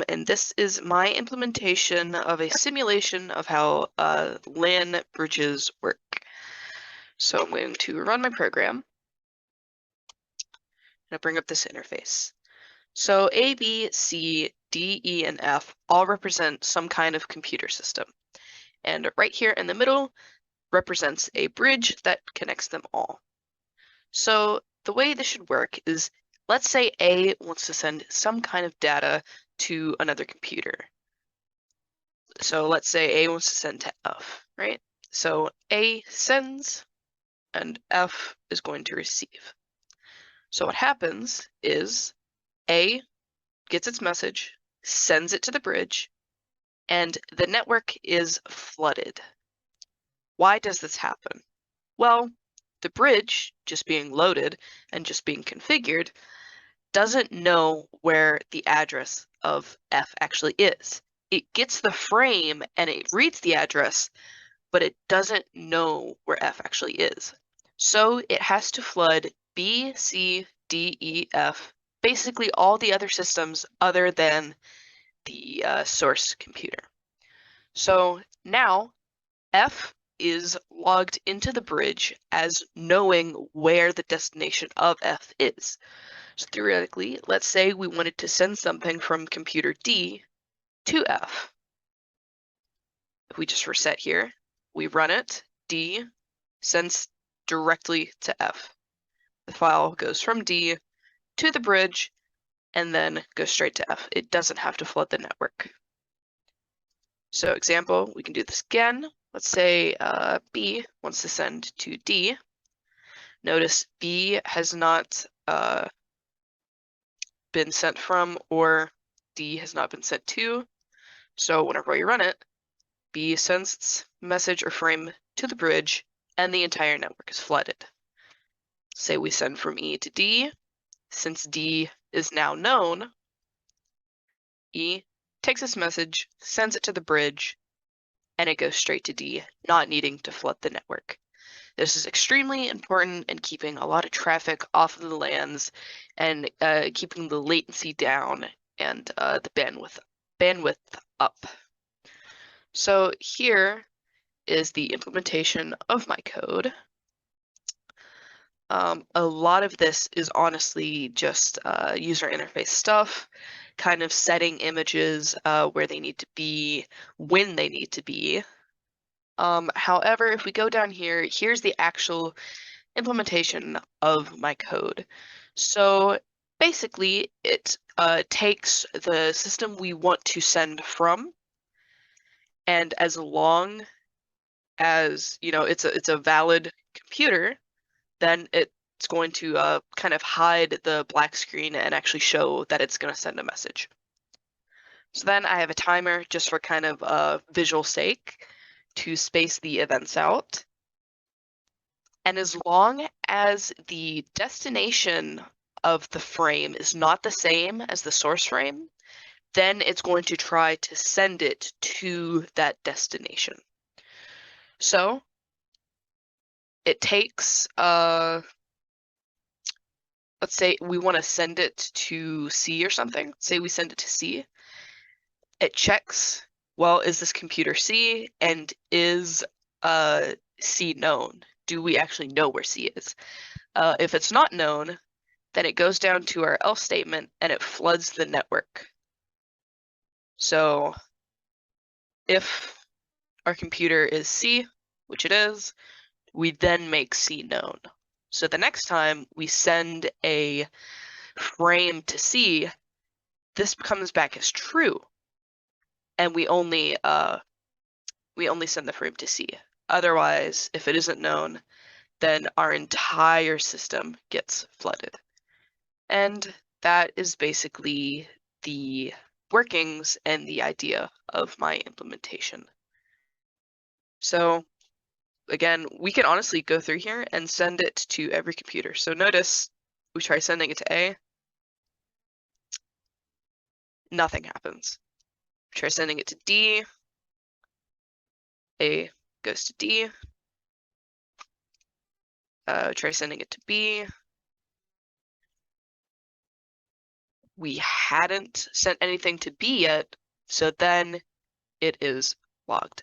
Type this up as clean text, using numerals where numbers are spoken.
and this is my implementation of a simulation of how LAN bridges work. So I'm going to run my program, and I'll bring up this interface. So A, B, C, D, E, and F all represent some kind of computer system. And right here in the middle represents a bridge that connects them all. So the way this should work is, let's say A wants to send some kind of data to another computer. So let's say A wants to send to F, right? So A sends and F is going to receive. So what happens is A gets its message, sends it to the bridge, and the network is flooded. Why does this happen? Well, the bridge, just being loaded and just being configured, doesn't know where the address of F actually is. It gets the frame and it reads the address, but it doesn't know where F actually is. So it has to flood B, C, D, E, F, basically all the other systems other than the source computer. So now F is logged into the bridge as knowing where the destination of F is. So theoretically, let's say we wanted to send something from computer D to F. If we just reset here, we run it, D sends directly to F. The file goes from D to the bridge and then goes straight to F. It doesn't have to flood the network. So example, we can do this again. Let's say B wants to send to D. Notice B has not been sent from, or D has not been sent to. So whenever we run it, B sends its message or frame to the bridge, and the entire network is flooded. Say we send from E to D. Since D is now known, E takes this message, sends it to the bridge, and it goes straight to D, not needing to flood the network. This is extremely important in keeping a lot of traffic off of the LANs and keeping the latency down and the bandwidth up. So here is the implementation of my code. A lot of this is honestly just user interface stuff, kind of setting images where they need to be, when they need to be. However, if we go down here, here's the actual implementation of my code. So basically, it takes the system we want to send from, and as long as it's a valid computer, then it's going to kind of hide the black screen and actually show that it's going to send a message. So then I have a timer just for kind of visual sake to space the events out. And as long as the destination of the frame is not the same as the source frame, then it's going to try to send it to that destination. So it takes let's say we want to send it to C or something. Say we send it to C. It checks, well, is this computer C, and is C known? Do we actually know where C is? If it's not known, then it goes down to our else statement and it floods the network. So if our computer is C, which it is, we then make C known. So the next time we send a frame to C, this comes back as true, and we only send the frame to C. Otherwise, if it isn't known, then our entire system gets flooded. And that is basically the workings and the idea of my implementation. So again, we can honestly go through here and send it to every computer. So notice we try sending it to A, nothing happens. Try sending it to D, A goes to D. Try sending it to B. we hadn't sent anything to B yet, so then it is logged